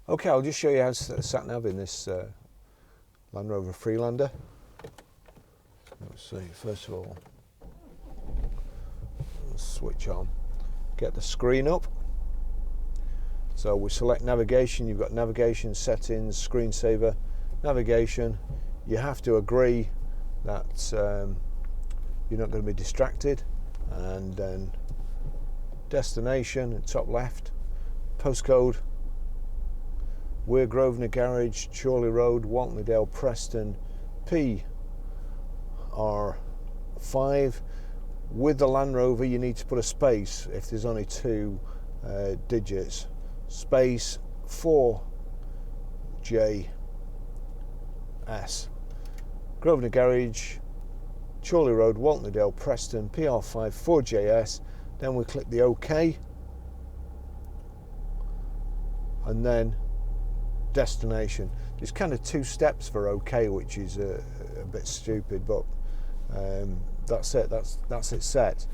Okay, I'll just show you how to set a sat nav in this Land Rover Freelander. Let's see, first of all, switch on, get the screen up. So we select navigation, you've got navigation, settings, screensaver, navigation. You have to agree that you're not going to be distracted, and then destination, top left, postcode, Weir Grosvenor Garage, Chorley Road, Waltleydale, Preston, PR5. With the Land Rover you need to put a space if there's only two digits. Space 4JS. Grosvenor Garage, Chorley Road, Waltleydale, Preston, PR5 4JS. Then we click the OK, and then destination. There's kind of two steps for OK, which is a bit stupid, but that's it. That's it set.